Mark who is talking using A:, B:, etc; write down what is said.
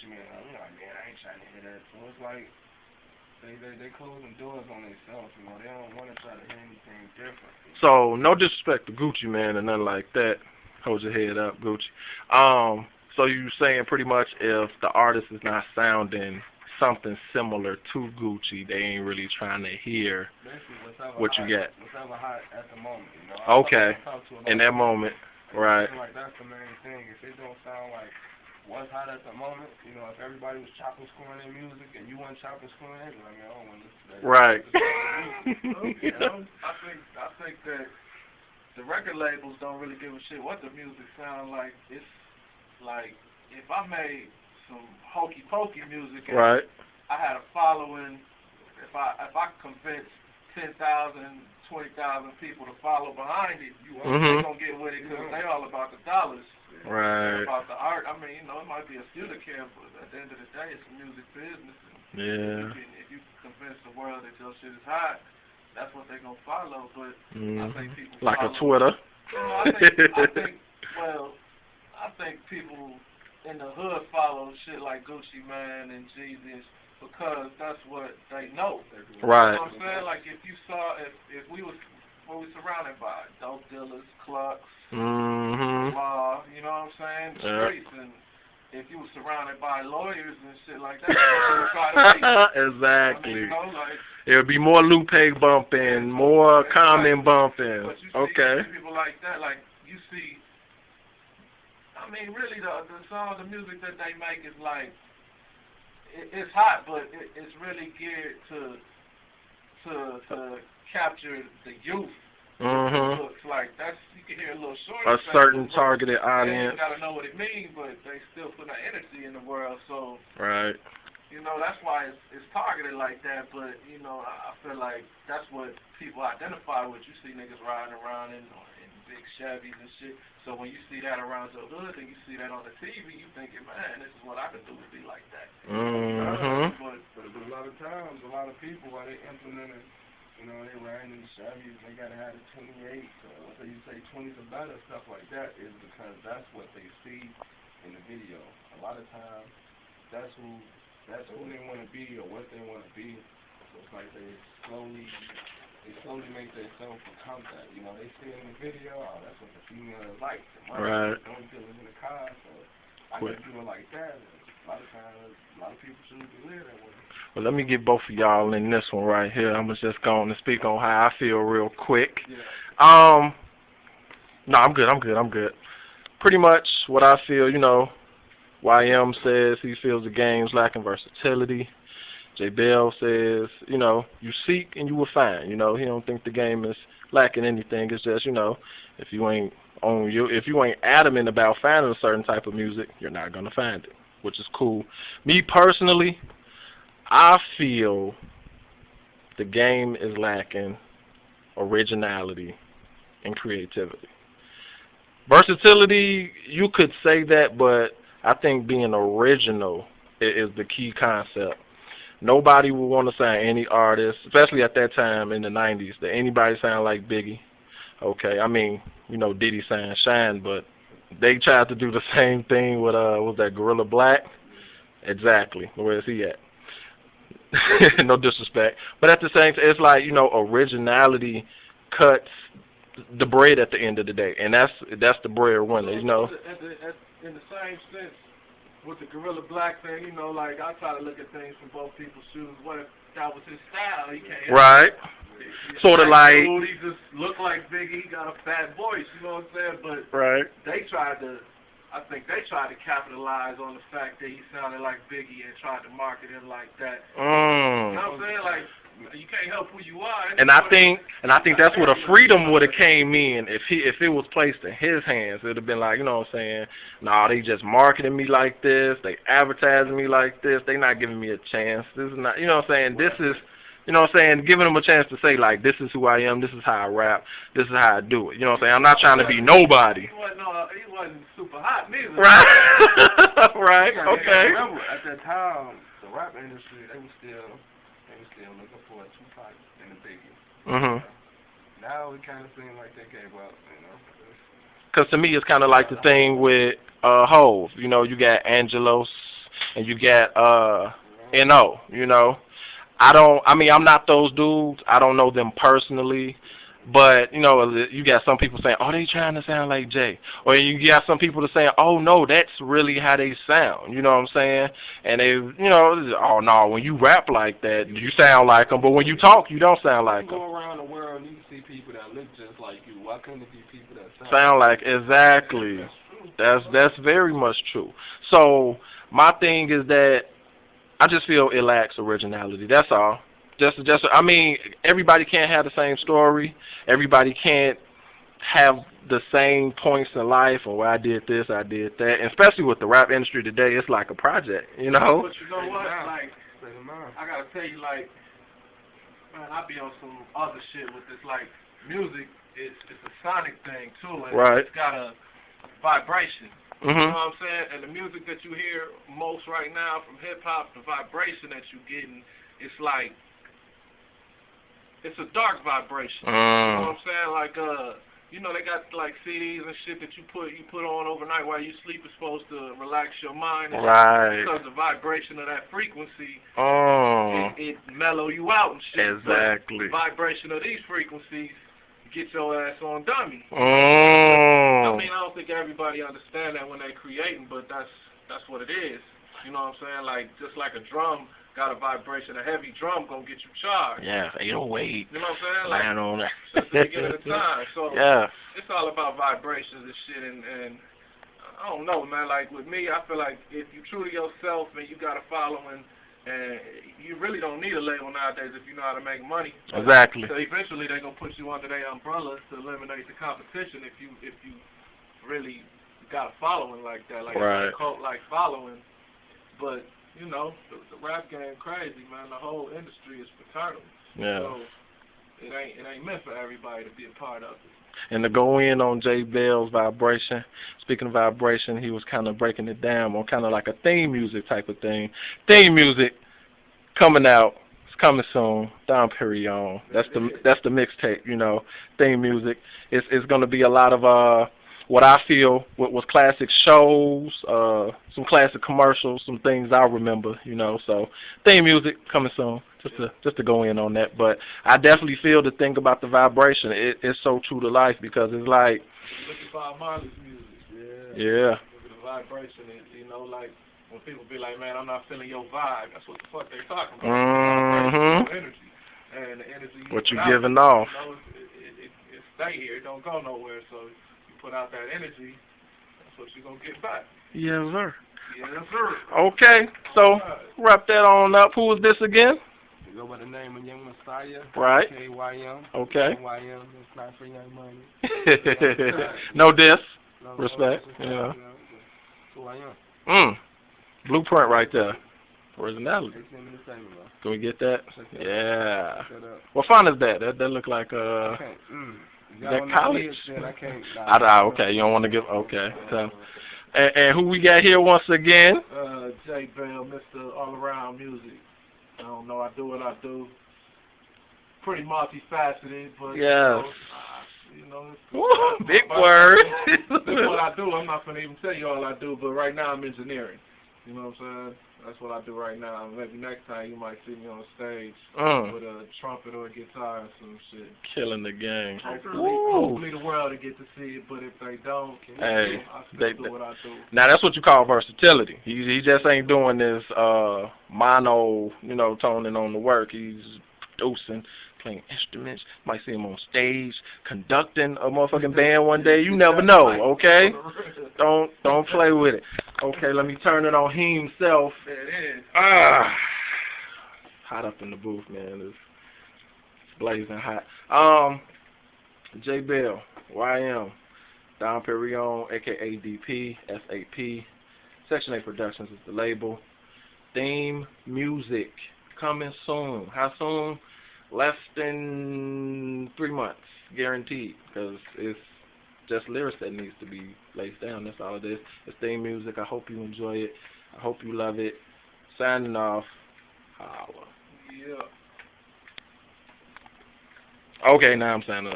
A: Gucci Mane. I'm like, man, I ain't trying to hear that. So it's like they closing doors on themselves. You know, they don't want to try to hear anything different.
B: So no disrespect to Gucci Mane and nothing like that. Hold your head up, Gucci. So you saying pretty much if the artist is not sounding something similar to Gucci, they ain't really trying to hear what you got.
A: Whatever hot at the moment, you know.
B: Okay. In that moment, right.
A: Like that's the main thing. If it don't sound like what's hot at the moment, you know, if everybody was chopping scoring their music and you weren't chopping scoring it, like, I don't want to listen to that.
B: Right.
C: You know, I think that the record labels don't really give a shit what the music sounds like. It's like if I made some hokey pokey music and
B: right.
C: I had a following, if I convinced 10,000, 20,000 people to follow behind it, they gonna get with it because they all about the dollars.
B: Right.
C: About the art. I mean, you know, it might be a few that care, but at the end of the day, it's a music business. And if you convince the world that your shit is hot, that's what they're gonna follow. But I think people
B: like
C: follow,
B: a Twitter.
C: You know, I think people in the hood follow shit like Gucci Mane and Jeezy because that's what they know.
B: Right.
C: You know what I'm saying? Like if you saw, if we was what we surrounded by, dope dealers, clucks, law, you know what I'm saying, streets, and if you were surrounded by lawyers and shit like that, you would try to be.
B: Exactly.
C: I mean, you know, like,
B: it would be more Lupe bumping, more Common bumping.
C: But you see people like that, like you see. I mean, really, the music that they make is like, it's hot, but it's really geared to capture the youth. Looks like that's, you can hear a little short.
B: A certain targeted audience.
C: They gotta know what it means, but they still put that energy in the world. So
B: right.
C: You know, that's why it's targeted like that. But you know, I feel like that's what people identify with. You see niggas riding around in big Chevys and shit. So when you see that around your hood and you see that on the TV, you thinking, man, this is what I could do to be like that.
A: But a lot of times, a lot of people, while they implementing, you know, they riding in the Chevys, they gotta have the 28, so you say 20s or better, stuff like that, is because that's what they see in the video. A lot of times, that's who they want to be or what they want to be. So it's like they slowly make themselves become that. You know, they see it in the video, oh, that's what the female is like.
B: Right.
A: Don't deal in the car, so I can do it like that. And a lot of times, a lot of people choose to live that way.
B: Well, let me get both of y'all in this one right here. I'm just going to speak on how I feel real quick.
A: Yeah.
B: No, I'm good. Pretty much what I feel, you know, Y.M. says he feels the game's lacking versatility. J. Bell says, you know, you seek and you will find. You know, he don't think the game is lacking anything. It's just, you know, if you ain't adamant about finding a certain type of music, you're not gonna find it, which is cool. Me personally, I feel the game is lacking originality and creativity. Versatility, you could say that, but I think being original is the key concept. Nobody would want to sign any artist, especially at that time in the 90s, that anybody sound like Biggie. Okay, I mean, you know, Diddy signed Shine, but they tried to do the same thing with, what was that, Gorilla Black? Exactly. Where is he at? No disrespect. But at the same time, it's like, you know, originality cuts the bread at the end of the day, and that's the breadwinner, you know.
C: In the same sense, with the Gorilla Black thing, you know, like I try to look at things from both people's shoes. What if that was his style? He can't.
B: Right. Sort of like.
C: Dude, he just looked like Biggie. He got a fat voice. You know what I'm saying? But
B: right.
C: I think they tried to capitalize on the fact that he sounded like Biggie and tried to market him like that. You know what I'm saying? Like, you can't help who you are.
B: And I think that's where the freedom would have came in if it was placed in his hands. It'd have been like, you know what I'm saying? Nah, they just marketing me like this. They advertising me like this. They not giving me a chance. This is not, you know what I'm saying? This is, you know what I'm saying? Giving them a chance to say like, this is who I am. This is how I rap. This is how I do it. You know what I'm saying? I'm not trying to be nobody.
C: He wasn't super hot neither.
B: Right. Right. Okay.
A: Remember, at that time, the rap industry, they were still looking for a Tupac and a Biggie. Now it kind of seems like they gave up, you know.
B: Because to me, it's kind of like the thing with Hove. You know, you got Angelos, and you got N.O. You know, I mean, I'm not those dudes. I don't know them personally. But, you know, you got some people saying, oh, they trying to sound like Jay. Or you got some people that saying, oh, no, that's really how they sound. You know what I'm saying? And they, you know, oh, no, when you rap like that, you sound like them. But when you talk, you don't sound like them.
A: You go around the world and you see people that look just like you. Why couldn't it be people that
B: Sound like, exactly. That's very much true. So, my thing is that I just feel it lacks originality. That's all. I mean, everybody can't have the same story. Everybody can't have the same points in life, or I did this, I did that. And especially with the rap industry today, it's like a project, you know?
C: But you know what? Like, I gotta tell you, like, man, I be on some other shit with this. Like, music it's a sonic thing too, and
B: right.
C: It's got a vibration.
B: Mm-hmm.
C: You know what I'm saying? And the music that you hear most right now from hip hop, the vibration that you're getting, it's like. It's a dark vibration. You know what I'm saying? Like, you know, they got like CDs and shit that you put on overnight while you sleep. It's supposed to relax your mind. And
B: right.
C: Because the vibration of that frequency, it mellow you out and shit.
B: Exactly.
C: But the vibration of these frequencies get your ass on dummy.
B: I
C: mean, I don't think everybody understand that when they're creating, but that's what it is. You know what I'm saying? Like, just like a drum. Got a vibration, a heavy drum gonna get you charged.
B: Yeah, 808.
C: You know what I'm saying? Like,
B: land on that.
C: Since the beginning of time. So
B: yeah,
C: it's all about vibrations and shit. And I don't know, man. Like with me, I feel like if you true to yourself and you got a following, and you really don't need a label nowadays if you know how to make money.
B: Exactly.
C: So eventually they're gonna put you under their umbrella to eliminate the competition if you really got a following like that, like
B: right.
C: a cult like following, but. You know, the rap game crazy, man. The whole industry is fraternal.
B: Yeah.
C: So it ain't meant for everybody to be a part of it.
B: And to go in on J Bell's vibration, speaking of vibration, he was kind of breaking it down on kind of like a theme music type of thing. Theme music coming out. It's coming soon. Down Perignom. That's the mixtape. You know, theme music. It's going to be a lot of what I feel was classic shows, some classic commercials, some things I remember, you know. So theme music coming soon, just to go in on that. But I definitely feel the thing about the vibration. It's so true to life because it's like.
C: Look at Bob Marley's music.
B: Yeah.
C: Look at the vibration. You know, like when people be like, "Man, I'm not feeling your vibe." That's what the fuck they talking about.
B: Mm-hmm.
C: Energy and the energy.
B: What you giving off?
C: You know, it stay here. It don't go nowhere. So. Put out that energy, that's what you're going to get back.
B: Yes, sir.
C: Yes, sir.
B: Okay, so wrap that on up. Who is this again?
A: You go by the name of Young Messiah.
B: Right.
A: AKA Y.M.
B: Okay.
A: Y.M. It's not for young money.
B: No diss.
A: No,
B: respect.
A: No,
B: yeah.
A: Who I am.
B: Blueprint right there. Originality.
A: A.T.M.E.
B: Can we get that? Yeah. What font is that? That look like Is that college? Okay, you don't want to give. Okay. So, and who we got here once again?
C: J Bell, Mr. All Around Music. I don't know. I do what I do. Pretty multifaceted, but
B: yes.
C: You know,
B: big word.
C: That's what I do. I'm not gonna even tell you all I do, but right now I'm engineering. You know what I'm saying? That's what I do right now. Maybe next time you might see me on stage with a trumpet or a guitar or some shit.
B: Killing the game.
C: Hopefully the world will get to see it, but if they don't, I still do what I do.
B: Now that's what you call versatility. He just ain't doing this mono, you know, toning on the work. He's producing, playing instruments. Might see him on stage conducting a motherfucking band one day. You never know, okay? Don't play with it. Okay, let me turn it on himself.
C: There it is.
B: Hot up in the booth, man. It's blazing hot. J Bell, Y.M, Don Perignon, AKA DP, SAP. Section 8 Productions is the label. Theme music coming soon. How soon? Less than 3 months, guaranteed, because it's just lyrics that needs to be laid down. That's all it is. It's theme music. I hope you enjoy it. I hope you love it. Signing off. Holla.
C: Yeah.
B: Okay, now I'm signing off.